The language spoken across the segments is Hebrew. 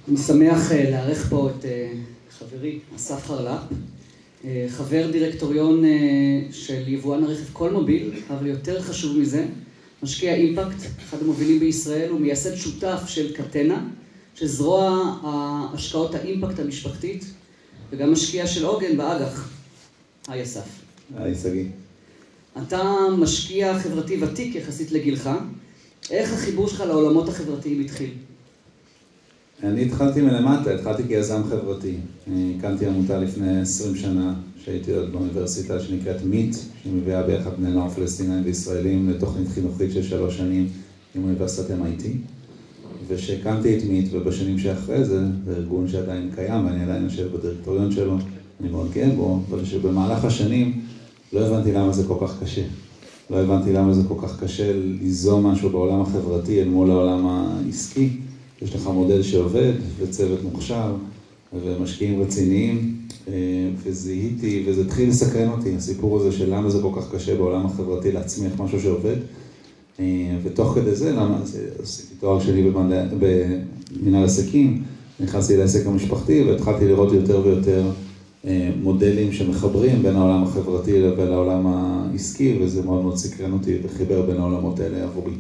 אני שמח לארח פה את חברי אסף חרל"פ, חבר דירקטוריון של יבואן הרכב קולמוביל, אבל יותר חשוב מזה, משקיע אימפקט, אחד המובילים בישראל, הוא מייסד שותף של קטנה, שזרוע ההשקעות האימפקט המשפחתית, וגם משקיע של עוגן באג"ח. היי אסף. היי סגי. אתה משקיע חברתי ותיק יחסית לגילך, איך החיבור שלך לעולמות החברתיים התחיל? אני התחלתי מלמטה, התחלתי כיזם חברתי. הקמתי עמותה לפני 20 שנה, שהייתי עוד באוניברסיטה שנקראת מיט, שמביאה ביחד בני נוער פלסטינאים וישראלים לתוכנית חינוכית של 3 שנים עם אוניברסיטת MIT. ושהקמתי את מיט, ובשנים שאחרי זה, זה ארגון שעדיין קיים, ואני עדיין יושב בדירקטוריון שלו, אני מאוד גאה בו, אבל שבמהלך השנים לא הבנתי למה זה כל כך קשה. לא הבנתי למה זה כל כך קשה ליזום משהו בעולם החברתי אל מול העולם העסקי. יש לך מודל שעובד וצוות מוכשר ומשקיעים רציניים, וזיהיתי, וזה התחיל לסקרן אותי, הסיפור הזה של למה זה כל כך קשה בעולם החברתי להצמיח משהו שעובד. ותוך כדי זה, למה עשיתי תואר שלי במנהל עסקים, נכנסתי לעסק המשפחתי והתחלתי לראות יותר ויותר מודלים שמחברים בין העולם החברתי לבין העולם העסקי, וזה מאוד מאוד סקרן אותי וחיבר בין העולמות האלה עבורי.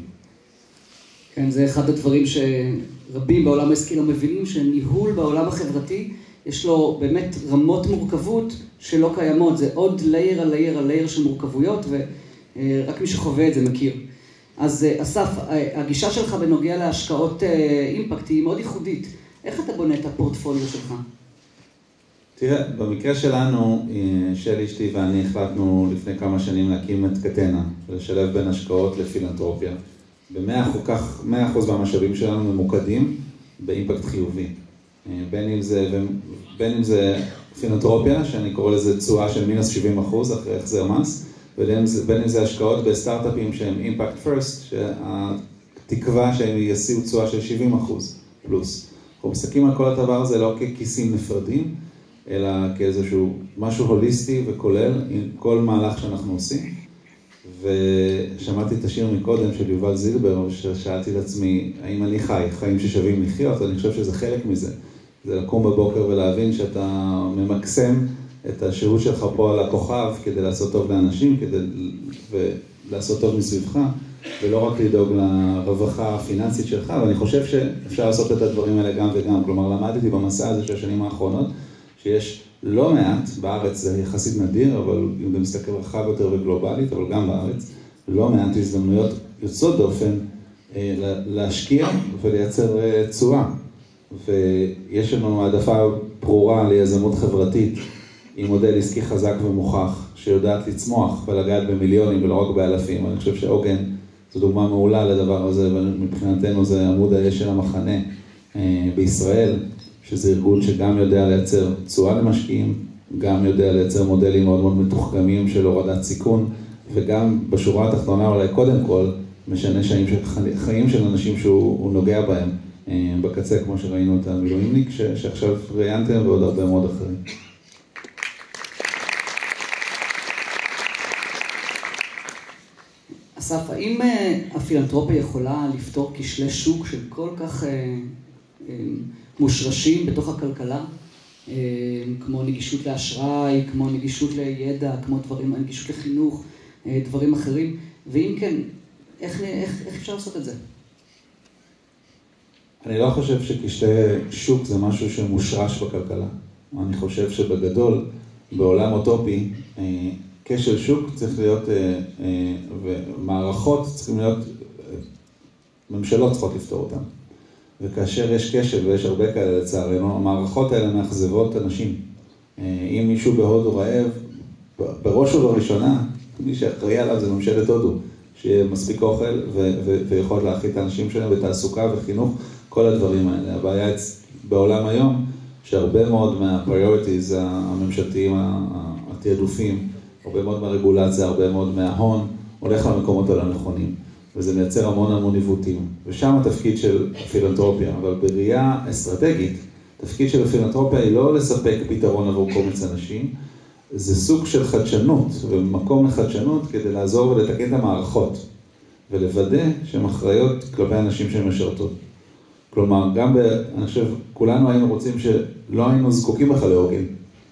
כן, זה אחד הדברים שרבים בעולם העסקי לא מבינים, שניהול בעולם החברתי יש לו באמת רמות מורכבות שלא קיימות, זה עוד לייר על לייר על לייר של מורכבויות, ורק מי שחווה את זה מכיר. אז אסף, הגישה שלך בנוגע להשקעות אימפקט היא מאוד ייחודית. איך אתה בונה את הפורטפוליו שלך? תראה, במקרה שלנו, של אשתי ואני החלטנו לפני כמה שנים להקים את קטנה, ולשלב בין השקעות לפילנתרופיה. ב-100% מהמשאבים שלנו ממוקדים באימפקט חיובי. בין אם זה פילנתרופיה, שאני קורא לזה תשואה של מינוס 70% אחרי החזר מס, ובין אם זה השקעות בסטארט-אפים שהם אימפקט פרסט, שהתקווה שהם ישיאו תשואה של 70% פלוס. אנחנו מסתכלים על כל הדבר הזה לא ככיסים נפרדים, אלא כאיזשהו משהו הוליסטי וכולל עם כל מהלך שאנחנו עושים. ושמעתי את השיר מקודם של יובל זילבר, ששאלתי את עצמי, האם אני חיים ששווים לחיות? אני חושב שזה חלק מזה. זה לקום בבוקר ולהבין שאתה ממקסם את השירות שלך פה על הכוכב, כדי לעשות טוב לאנשים, ולעשות טוב מסביבך, ולא רק לדאוג לרווחה הפיננסית שלך, ואני חושב שאפשר לעשות את הדברים האלה גם וגם. כלומר, למדתי במסע הזה של השנים האחרונות, שיש לא מעט, בארץ זה יחסית נדיר, אבל אם זה מסתכל רחב יותר וגלובלית, אבל גם בארץ, לא מעט הזדמנויות יוצאות דופן להשקיע ולייצר תשואה. ויש לנו העדפה ברורה ליזמות חברתית, עם מודל עסקי חזק ומוכח, שיודעת לצמוח ולגעת במיליונים ולא רק באלפים. אני חושב שעוגן זו דוגמה מעולה לדבר הזה, ומבחינתנו זה עמוד האש של המחנה בישראל, שזה ארגון שגם יודע לייצר תשואה למשקיעים, גם יודע לייצר מודלים מאוד מאוד מתוחכמים של הורדת סיכון, וגם בשורה התחתונה אולי קודם כל משנה חיים של אנשים שהוא נוגע בהם בקצה, כמו שראינו את המילואימניק שעכשיו ראיינתם, ועוד הרבה מאוד אחרים. אסף, האם הפילנתרופיה יכולה לפתור כשלי שוק של כל כך מושרשים בתוך הכלכלה, כמו נגישות לאשראי, כמו נגישות לידע, כמו נגישות לחינוך, דברים אחרים, ואם כן, איך אפשר לעשות את זה? אני לא חושב שכשלי שוק זה משהו שמושרש בכלכלה. אני חושב שבגדול, בעולם אוטופי, כשל שוק צריך להיות, ומערכות צריכים להיות, ממשלות צריכות לפתור אותן. וכאשר יש כשל, ויש הרבה כאלה לצערנו, המערכות האלה מאכזבות אנשים. אם מישהו בהודו רעב, בראש ובראשונה, מי שאחראי עליו זה ממשלת הודו, שיהיה מספיק אוכל ויכול להכין את האנשים שלהם בתעסוקה וחינוך, כל הדברים האלה. הבעיה בעולם היום, שהרבה מאוד מהפריוריטיז הממשלתיים, התעדופים, הרבה מאוד מהרגולציה, הרבה מאוד מההון, הולך למקומות הלא נכונים. וזה מייצר המון עיוותים. ושם התפקיד של הפילנתרופיה, אבל בראייה אסטרטגית, התפקיד של הפילנתרופיה היא לא לספק פתרון עבור קומץ אנשים, זה סוג של חדשנות, ומקום לחדשנות כדי לעזור ולתקן את המערכות, ולוודא שהן אחראיות כלפי אנשים שהן משרתות. כלומר, אני חושב, כולנו היינו רוצים שלא היינו זקוקים בכלל לעוגן,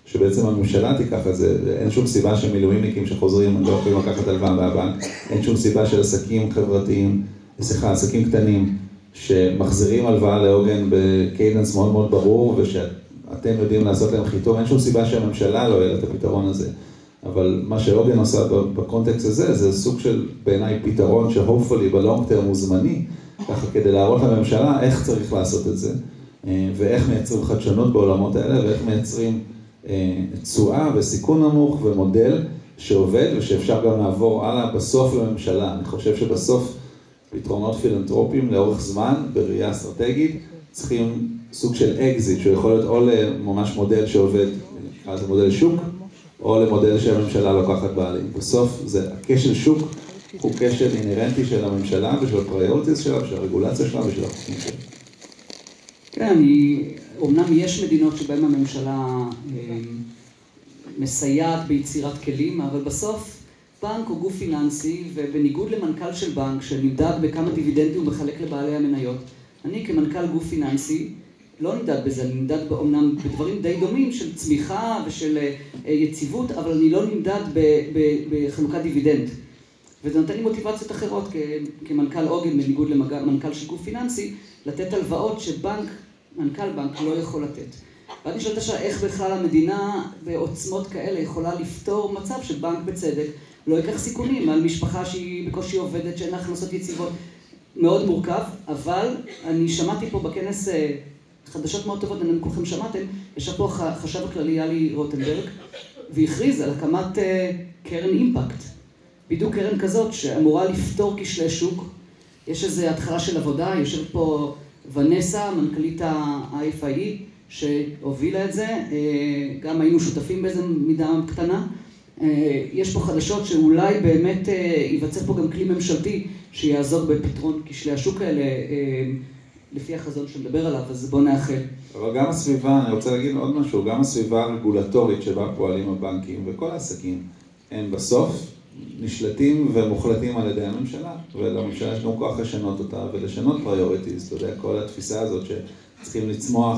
שבעצם הממשלה תיקח את זה, אין שום סיבה שמילואימניקים שחוזרים לא יכולים לקחת הלוואה מהבנק, אין שום סיבה של עסקים חברתיים, עסקים קטנים, שמחזירים הלוואה לעוגן בקיידנס מאוד מאוד ברור, ושאתם יודעים לעשות להם חיתום, אין שום סיבה שהממשלה לא יהיה את הפתרון הזה. אבל מה שעוגן עושה בקונטקסט הזה, זה סוג של בעיניי פתרון שהופפולי בלונג טרם הוא זמני, ככה כדי להראות לממשלה איך צריך לעשות את זה, ואיך מייצרים חדשנות בעולמות האלה, ואיך מייצרים תשואה וסיכון נמוך ומודל שעובד ושאפשר גם לעבור הלאה בסוף לממשלה. אני חושב שבסוף פתרונות פילנטרופיים לאורך זמן, בראייה אסטרטגית, צריכים סוג של אקזיט, שהוא יכול להיות או לממש מודל שעובד, נקרא לזה מודל שוק, או למודל שהממשלה לוקחת בעלים. בסוף זה הכשל שוק, הוא כשל אינרנטי של הממשלה ושל הפריוריטיז שלה ושל הרגולציה שלה ושל החוקים שלה. כן, אומנם יש מדינות שבהן הממשלה מסייעת ביצירת כלים, אבל בסוף בנק הוא גוף פיננסי, ובניגוד למנכ"ל של בנק שנמדד בכמה דיבידנדים הוא מחלק לבעלי המניות, אני כמנכ"ל גוף פיננסי לא נמדד בזה, אני נמדד אומנם בדברים די דומים של צמיחה ושל יציבות, אבל אני לא נמדד בחלוקת דיבידנד. וזה נותן לי מוטיבציות אחרות כמנכ"ל עוגן, בניגוד למנכ"ל של גוף פיננסי, לתת הלוואות מנכ"ל בנק לא יכול לתת. ואני שואלת עכשיו איך בכלל המדינה בעוצמות כאלה יכולה לפתור מצב שבנק בצדק לא ייקח סיכונים על משפחה שהיא בקושי עובדת, שאין לה הכנסות יציבות, מאוד מורכב, אבל אני שמעתי פה בכנס חדשות מאוד טובות, אני כולכם שמעתם, ישב פה החשב הכללי יאלי רוטנברג, והכריז על הקמת קרן אימפקט. בדיוק קרן כזאת שאמורה לפתור כשלי שוק. יש איזו התחלה של עבודה, יושבת פה ונסה, מנכ"לית ה-IFIE, שהובילה את זה, גם היינו שותפים באיזו מידה קטנה. יש פה חדשות שאולי באמת ייווצר פה גם כלי ממשלתי שיעזור בפתרון כשלי השוק האלה, לפי החזון שמדבר עליו, אז בואו נאחל. אבל גם הסביבה, אני רוצה להגיד עוד משהו, גם הסביבה הרגולטורית שבה פועלים הבנקים וכל העסקים, הם בסוף נשלטים ומוחלטים על ידי הממשלה, ולממשלה יש גם כוח לשנות אותה ולשנות פריוריטיז, אתה יודע, כל התפיסה הזאת שצריכים לצמוח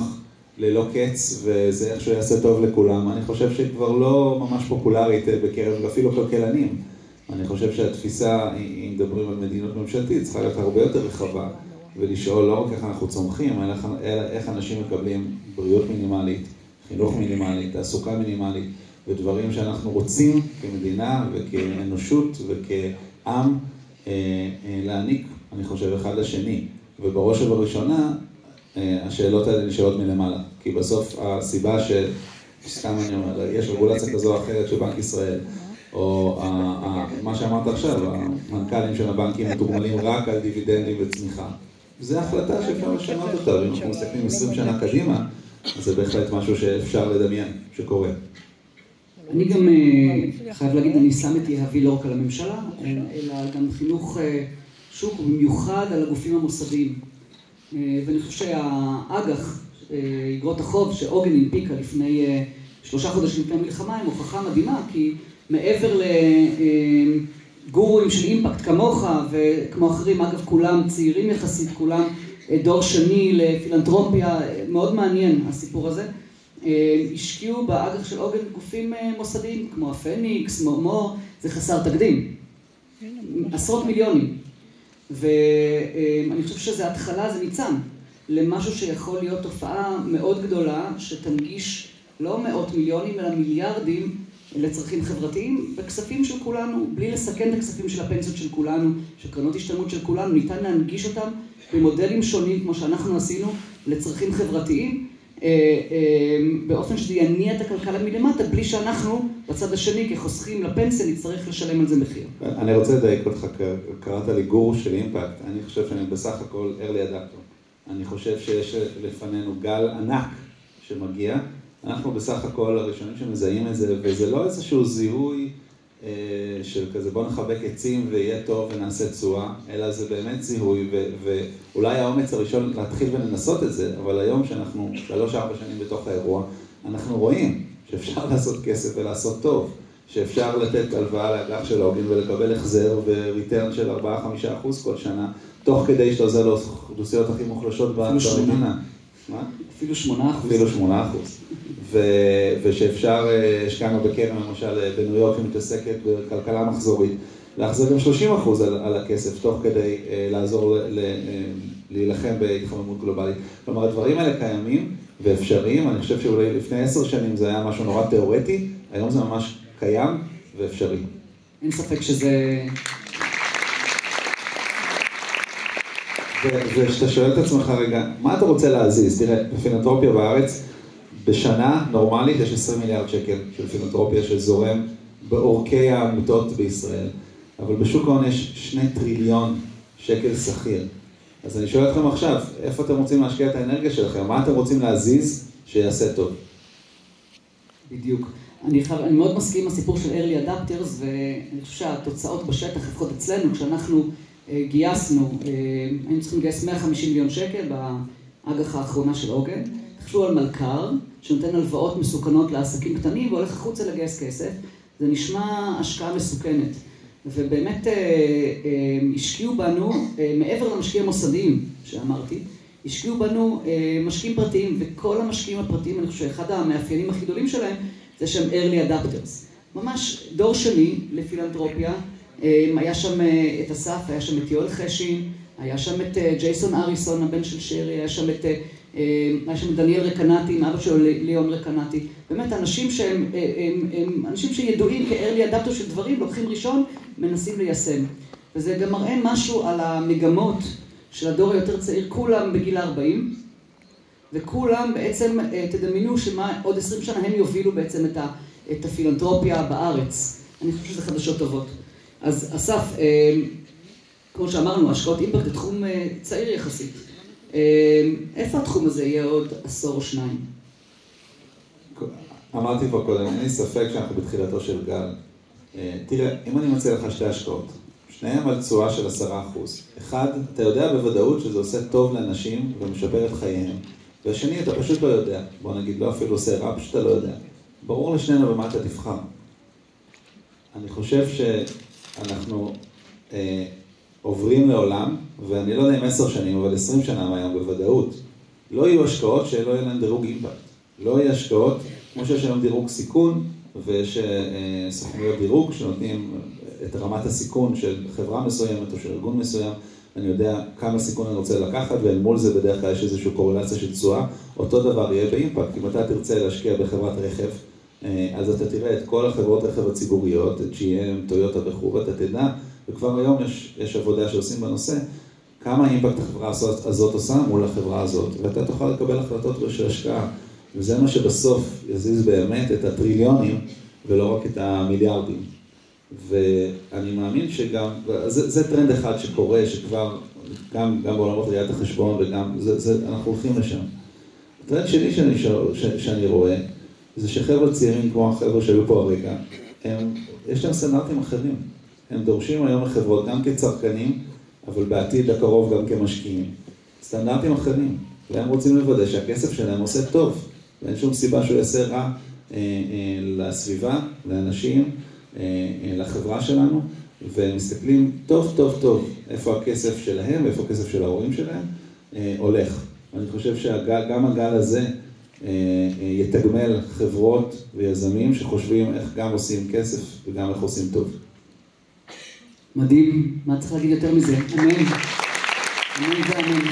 ללא קץ, וזה איכשהו יעשה טוב לכולם. אני חושב שכבר לא ממש פופולרית בקרב, אפילו כלכלנים. אני חושב שהתפיסה, אם מדברים על מדיניות ממשלתית, צריכה להיות הרבה יותר רחבה, ולשאול לא רק איך אנחנו צומחים, אלא איך אנשים מקבלים בריאות מינימלית, חינוך מינימלי, תעסוקה מינימלית, ודברים שאנחנו רוצים כמדינה וכאנושות וכעם להעניק, אני חושב, אחד לשני. ובראש ובראשונה, השאלות האלה נשאלות מלמעלה. כי בסוף הסיבה סתם אני אומר, יש רגולציה כזו או אחרת של בנק ישראל, או מה שאמרת עכשיו, המנכ"לים של הבנקים מתוגמלים רק על דיבידנדים וצמיחה. זו החלטה שאפשר לשנות אותה, ואם אנחנו מסתכלים 20 שנה קדימה, אז זה בהחלט משהו שאפשר לדמיין, שקורה. אני גם חייב להגיד, אני שם את יהבי לא רק על הממשלה, אלא גם חינוך שוק, ובמיוחד על הגופים המוסדיים. ואני חושב שהאג"ח, אגרות החוב שעוגן הנפיקה לפני 3 חודשים לפני המלחמה, הם הוכחה מדהימה, כי מעבר לגורואים של אימפקט כמוך וכמו אחרים, אגב כולם צעירים יחסית, כולם דור שני לפילנטרופיה, מאוד מעניין הסיפור הזה. השקיעו באג"ח של עוגן גופים מוסדיים, כמו הפניקס, מור, זה חסר תקדים. עשרות מיליונים. ואני חושב שזו התחלה, זה ניצן, למשהו שיכול להיות תופעה מאוד גדולה, שתנגיש לא מאות מיליונים, אלא מיליארדים לצרכים חברתיים, בכספים של כולנו, בלי לסכן את הכספים של הפנסיות של כולנו, של קרנות השתלמות של כולנו, ניתן להנגיש אותם במודלים שונים, כמו שאנחנו עשינו, לצרכים חברתיים, באופן שזה יניע את הכלכלה מלמטה, בלי שאנחנו, בצד השני, כחוסכים לפנסיה, נצטרך לשלם על זה מחיר. אני רוצה לדייק אותך, קראת לי גורו של אימפקט, אני חושב שאני בסך הכל early adapter. אני חושב שיש לפנינו גל ענק שמגיע, אנחנו בסך הכל הראשונים שמזהים את זה, וזה לא איזשהו זיהוי של כזה בוא נחבק עצים ויהיה טוב ונעשה תשואה, אלא זה באמת זיהוי, ואולי האומץ הראשון להתחיל ולנסות את זה, אבל היום שאנחנו 3-4 שנים בתוך האירוע, אנחנו רואים שאפשר לעשות כסף ולעשות טוב, שאפשר לתת הלוואה לאג"ח של העוגן ולקבל החזר וריטרן של 4-5% כל שנה, תוך כדי שאתה עוזר לאוכלוסיות הכי מוחלשות במדינה. אפילו 8%. אפילו 8%. ושאפשר, השקענו בקרן למשל בניו יורק שמתעסקת בכלכלה מחזורית, להחזר גם 30% על הכסף, תוך כדי לעזור להילחם בהתחממות גלובלית. כלומר, הדברים האלה קיימים ואפשריים. אני חושב שאולי לפני 10 שנים זה היה משהו נורא תיאורטי, היום זה ממש קיים ואפשרי. אין ספק שזה... ושאתה שואל את עצמך רגע, מה אתה רוצה להזיז? תראה, בפילנתרופיה בארץ, בשנה נורמלית יש 20 מיליארד שקל של פילנתרופיה שזורם באורכי העמותות בישראל. אבל בשוק ההון יש 2 טריליון שקל שכיר. אז אני שואל אתכם עכשיו, איפה אתם רוצים להשקיע את האנרגיה שלכם? מה אתם רוצים להזיז שיעשה טוב? בדיוק. אני מאוד מסכים עם הסיפור של early adapters, ואני חושב שהתוצאות בשטח, לפחות אצלנו, כשאנחנו גייסנו, היינו צריכים לגייס 150 מיליון שקל באג"ח האחרונה של עוגן. תחשבו על מלכ"ר, שנותן הלוואות מסוכנות לעסקים קטנים והולך החוצה לגייס כסף. זה נשמע השקעה מסוכנת. ובאמת השקיעו בנו, מעבר למשקיעים המוסדיים שאמרתי, השקיעו בנו משקיעים פרטיים, וכל המשקיעים הפרטיים, אני חושב שאחד המאפיינים הכי גדולים שלהם, זה שהם early adapters. ממש דור שני לפילנתרופיה, היה שם את אסף, היה שם את יואל חשין, היה שם את ג'ייסון אריסון, הבן של שרי, היה שם את דניאל רקנטי, אבא שלו ליאון רקנטי. באמת אנשים שהם אנשים שידועים כ-early adapters של דברים, לוקחים ראשון, מנסים ליישם. וזה גם מראה משהו על המגמות של הדור היותר צעיר, כולם בגיל 40, וכולם בעצם, תדמיינו שמה עוד 20 שנה הם יובילו בעצם את הפילנתרופיה בארץ. אני חושב שזה חדשות טובות. אז אסף, כמו שאמרנו, השקעות אימפקט זה תחום צעיר יחסית. איפה התחום הזה יהיה עוד 10 או 2? אמרתי פה קודם, אין לי ספק שאנחנו בתחילתו של גל. תראה, אם אני מציע לך 2 השקעות, שניהם על תשואה של 10%. אחד, אתה יודע בוודאות שזה עושה טוב לאנשים ומשפר את חייהם. והשני, אתה פשוט לא יודע. בוא נגיד, לא אפילו עושה רע, פשוט אתה לא יודע. ברור לשנינו במה אתה תבחר. אני חושב שאנחנו עוברים לעולם, ואני לא יודע אם 10 שנים, אבל 20 שנה מהיום בוודאות, לא יהיו השקעות שלא יהיה להן דירוג אימפקט. לא יהיו השקעות, כמו שיש היום דירוג סיכון, ויש סוכנויות דירוג שנותנים את רמת הסיכון של חברה מסוימת או של ארגון מסוים, אני יודע כמה סיכון אני רוצה לקחת, ואל מול זה בדרך כלל יש איזושהי קורלציה של תשואה. אותו דבר יהיה באימפקט. אם אתה תרצה להשקיע בחברת רכב, אז אתה תראה את כל החברות רכב הציבוריות, את GM, טויוטה וכו', ואתה תדע, וכבר היום יש עבודה שעושים בנושא, כמה אימפקט החברה הזאת עושה מול החברה הזאת, ואתה תוכל לקבל החלטות של השקעה. וזה מה שבסוף יזיז באמת את הטריליונים, ולא רק את המיליארדים. ואני מאמין שגם, זה טרנד אחד שקורה, שכבר, גם בעולמות ראיית החשבון, וגם, אנחנו הולכים לשם. הטרנד שני שאני רואה, זה שחבר'ה צעירים כמו החבר'ה שהיו פה הרגע, יש להם סטנדרטים אחרים. הם דורשים היום לחברות גם כצרכנים, אבל בעתיד הקרוב גם כמשקיעים. סטנדרטים אחרים, והם רוצים לוודא שהכסף שלהם עושה טוב, ואין שום סיבה שהוא יעשה רע לסביבה, לאנשים, לחברה שלנו, והם מסתכלים טוב, טוב, טוב, איפה הכסף שלהם ואיפה הכסף של ההורים שלהם הולך. אני חושב שגם הגל הזה יתגמל חברות ויזמים שחושבים איך גם עושים כסף וגם איך עושים טוב. מדהים, מה צריך להגיד יותר מזה? אמן. אמן ואמן.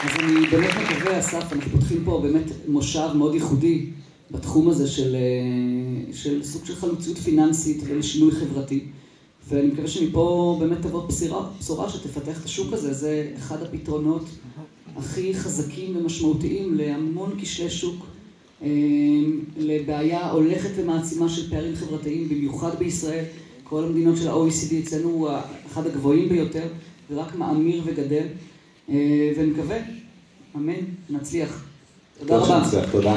אז אני באמת מקווה, אסף, אנחנו פותחים פה באמת מושב מאוד ייחודי בתחום הזה של סוג של חלוציות פיננסית ולשינוי חברתי. ואני מקווה שמפה באמת תבוא בשורה שתפתח את השוק הזה. זה אחד הפתרונות הכי חזקים ומשמעותיים להמון כשלי שוק, לבעיה הולכת ומעצימה של פערים חברתיים, במיוחד בישראל. כל המדינות של ה-OECD אצלנו הוא אחד הגבוהים ביותר, ורק מאמיר וגדל. ואני מקווה, אמן, נצליח. תודה רבה. תודה.